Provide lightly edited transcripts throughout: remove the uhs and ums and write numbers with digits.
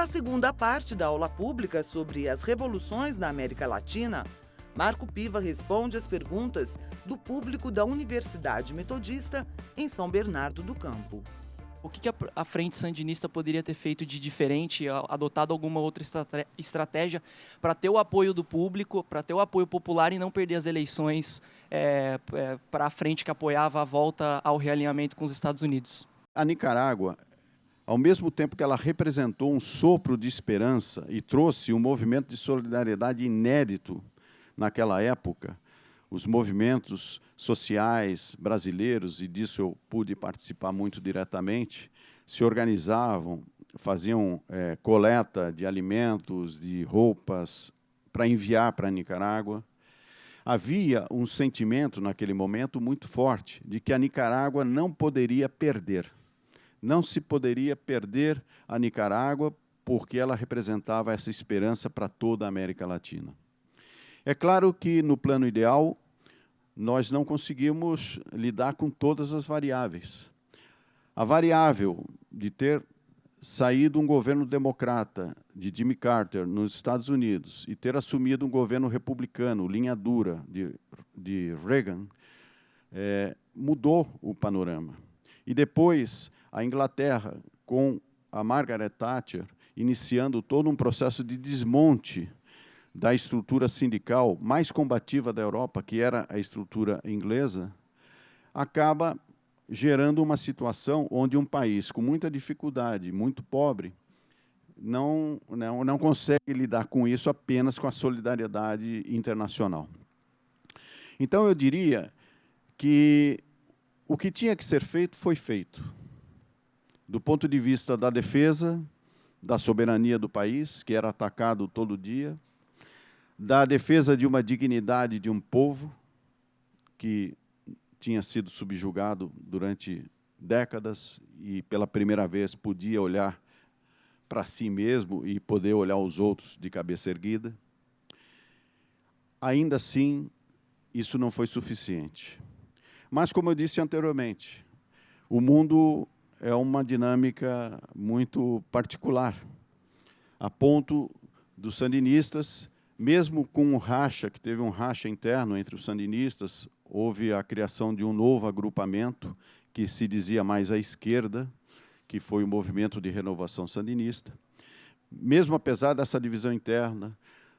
Na segunda parte da aula pública sobre as revoluções na América Latina, Marco Piva responde às perguntas do público da Universidade Metodista em São Bernardo do Campo. O que a Frente Sandinista poderia ter feito de diferente, adotado alguma outra estratégia para ter o apoio do público, para ter o apoio popular e não perder as eleições para a frente que apoiava a volta ao realinhamento com os Estados Unidos? A Nicarágua, ao mesmo tempo que ela representou um sopro de esperança e trouxe um movimento de solidariedade inédito naquela época, os movimentos sociais brasileiros, e disso eu pude participar muito diretamente, se organizavam, faziam coleta de alimentos, de roupas, para enviar para a Nicarágua. Havia um sentimento, naquele momento, muito forte, de que a Nicarágua não poderia perder. Não se poderia perder a Nicarágua, porque ela representava essa esperança para toda a América Latina. É claro que, no plano ideal, nós não conseguimos lidar com todas as variáveis. A variável de ter saído um governo democrata de Jimmy Carter nos Estados Unidos e ter assumido um governo republicano, linha dura, de Reagan, mudou o panorama. E depois, a Inglaterra, com a Margaret Thatcher, iniciando todo um processo de desmonte da estrutura sindical mais combativa da Europa, que era a estrutura inglesa, acaba gerando uma situação onde um país com muita dificuldade, muito pobre, não consegue lidar com isso apenas com a solidariedade internacional. Então, eu diria que o que tinha que ser feito foi feito. Do ponto de vista da defesa, da soberania do país, que era atacado todo dia, da defesa de uma dignidade de um povo que tinha sido subjugado durante décadas e, pela primeira vez, podia olhar para si mesmo e poder olhar os outros de cabeça erguida. Ainda assim, isso não foi suficiente. Mas, como eu disse anteriormente, o mundo é uma dinâmica muito particular, a ponto dos sandinistas, mesmo com um racha, que teve um racha interno entre os sandinistas, houve a criação de um novo agrupamento que se dizia mais à esquerda, que foi o Movimento de Renovação Sandinista. Mesmo apesar dessa divisão interna,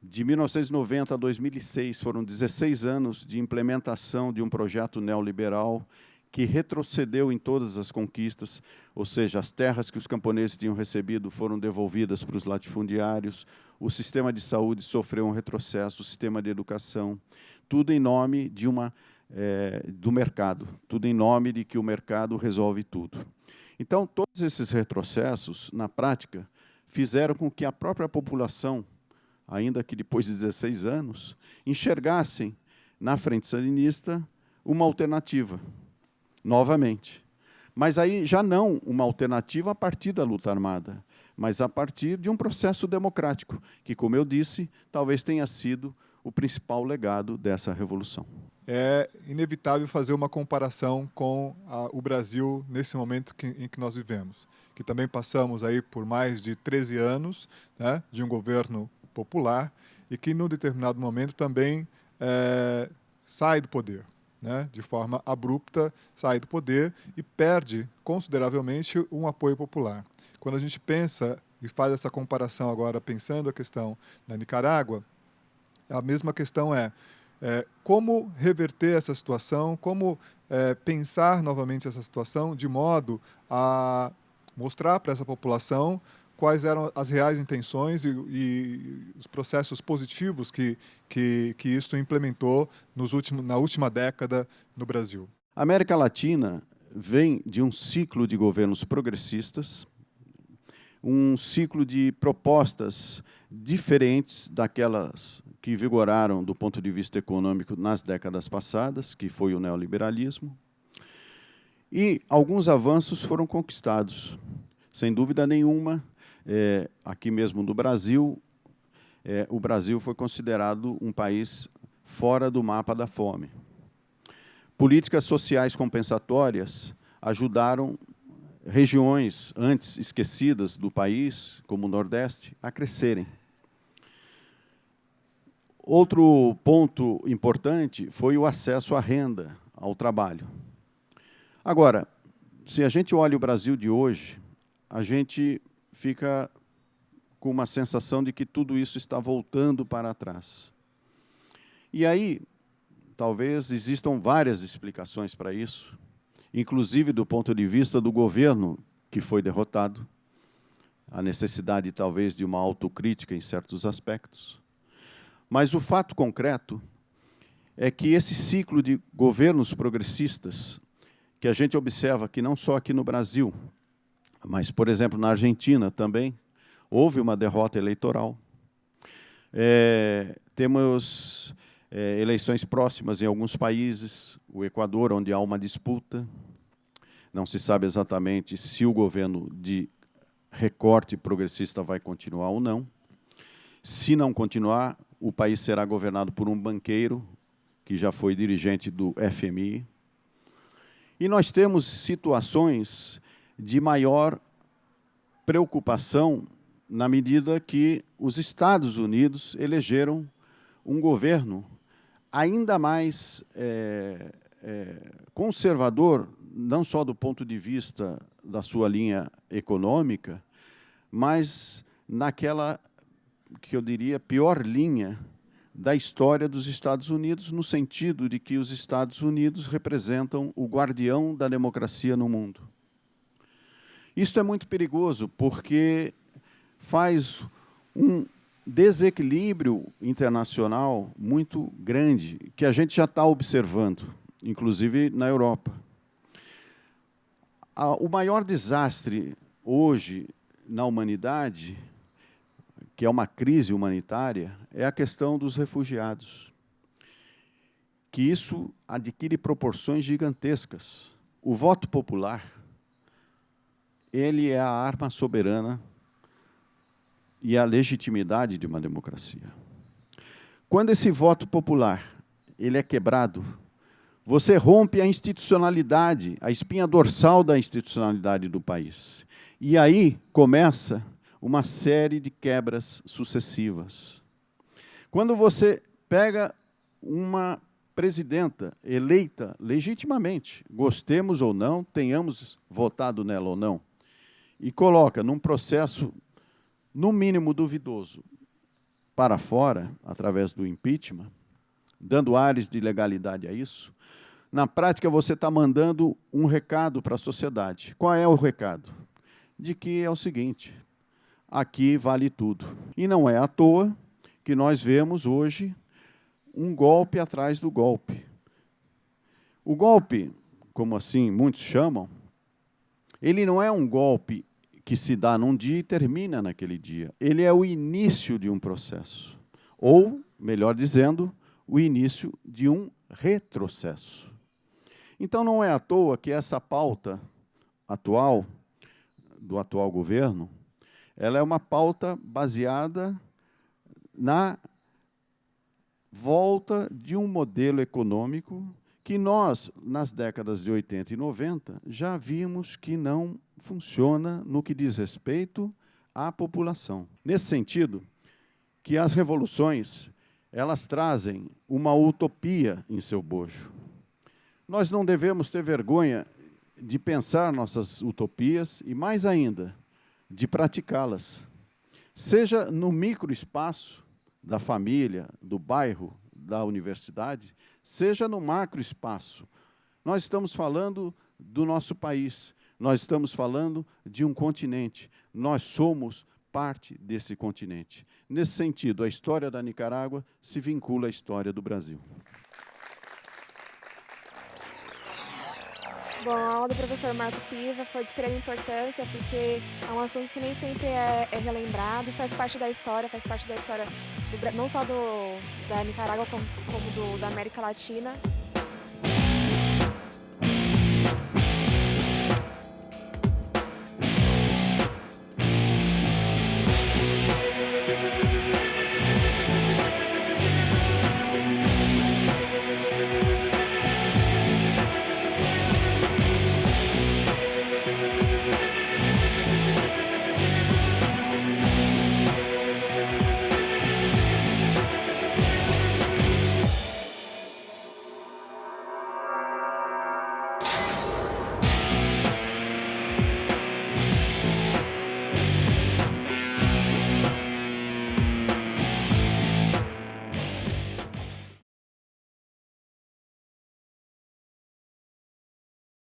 de 1990 a 2006, foram 16 anos de implementação de um projeto neoliberal que retrocedeu em todas as conquistas, ou seja, as terras que os camponeses tinham recebido foram devolvidas para os latifundiários, o sistema de saúde sofreu um retrocesso, o sistema de educação, tudo em nome de do mercado, tudo em nome de que o mercado resolve tudo. Então, todos esses retrocessos, na prática, fizeram com que a própria população, ainda que depois de 16 anos, enxergassem na Frente Sandinista uma alternativa, novamente. Mas aí já não uma alternativa a partir da luta armada, mas a partir de um processo democrático, que, como eu disse, talvez tenha sido o principal legado dessa revolução. É inevitável fazer uma comparação com o Brasil nesse momento em que nós vivemos, que também passamos aí por mais de 13 anos, né, de um governo popular e que, num determinado momento, também sai do poder, né, de forma abrupta, sai do poder e perde consideravelmente um apoio popular. Quando a gente pensa e faz essa comparação agora, pensando a questão da Nicarágua, a mesma questão como reverter essa situação, como pensar novamente essa situação de modo a mostrar para essa população quais eram as reais intenções e os processos positivos que isso implementou na última década no Brasil. A América Latina vem de um ciclo de governos progressistas, um ciclo de propostas diferentes daquelas que vigoraram do ponto de vista econômico nas décadas passadas, que foi o neoliberalismo, e alguns avanços foram conquistados. Sem dúvida nenhuma, aqui mesmo no Brasil, o Brasil foi considerado um país fora do mapa da fome. Políticas sociais compensatórias ajudaram regiões antes esquecidas do país, como o Nordeste, a crescerem. Outro ponto importante foi o acesso à renda, ao trabalho. Agora, se a gente olha o Brasil de hoje, a gente fica com uma sensação de que tudo isso está voltando para trás. E aí, talvez existam várias explicações para isso, inclusive do ponto de vista do governo que foi derrotado, a necessidade, talvez, de uma autocrítica em certos aspectos. Mas o fato concreto é que esse ciclo de governos progressistas, que a gente observa que não só aqui no Brasil, mas, por exemplo, na Argentina também, houve uma derrota eleitoral. Temos eleições próximas em alguns países, o Equador, onde há uma disputa. Não se sabe exatamente se o governo de recorte progressista vai continuar ou não. Se não continuar, o país será governado por um banqueiro, que já foi dirigente do FMI. E nós temos situações de maior preocupação na medida que os Estados Unidos elegeram um governo ainda mais conservador, não só do ponto de vista da sua linha econômica, mas naquela, que eu diria, pior linha da história dos Estados Unidos, no sentido de que os Estados Unidos representam o guardião da democracia no mundo. Isto é muito perigoso, porque faz um desequilíbrio internacional muito grande, que a gente já está observando, inclusive na Europa. O maior desastre hoje na humanidade, que é uma crise humanitária, é a questão dos refugiados. Que isso adquire proporções gigantescas. O voto popular, ele é a arma soberana e a legitimidade de uma democracia. Quando esse voto popular ele é quebrado, você rompe a institucionalidade, a espinha dorsal da institucionalidade do país. E aí começa uma série de quebras sucessivas. Quando você pega uma presidenta eleita legitimamente, gostemos ou não, tenhamos votado nela ou não, e coloca num processo, no mínimo duvidoso, para fora, através do impeachment, dando ares de legalidade a isso, na prática você está mandando um recado para a sociedade. Qual é o recado? De que é o seguinte: aqui vale tudo. E não é à toa que nós vemos hoje um golpe atrás do golpe. O golpe, como assim muitos chamam, ele não é um golpe que se dá num dia e termina naquele dia. Ele é o início de um processo. Ou, melhor dizendo, o início de um retrocesso. Então, não é à toa que essa pauta atual, do atual governo, ela é uma pauta baseada na volta de um modelo econômico que nós, nas décadas de 80 e 90, já vimos que não funciona no que diz respeito à população. Nesse sentido, que as revoluções, elas trazem uma utopia em seu bojo. Nós não devemos ter vergonha de pensar nossas utopias e, mais ainda, de praticá-las. Seja no microespaço da família, do bairro, da universidade, seja no macroespaço. Nós estamos falando do nosso país, nós estamos falando de um continente. Nós somos parte desse continente. Nesse sentido, a história da Nicarágua se vincula à história do Brasil. Bom, a aula do professor Marco Piva foi de extrema importância, porque é um assunto que nem sempre é relembrado, faz parte da história não só da Nicarágua, como da América Latina.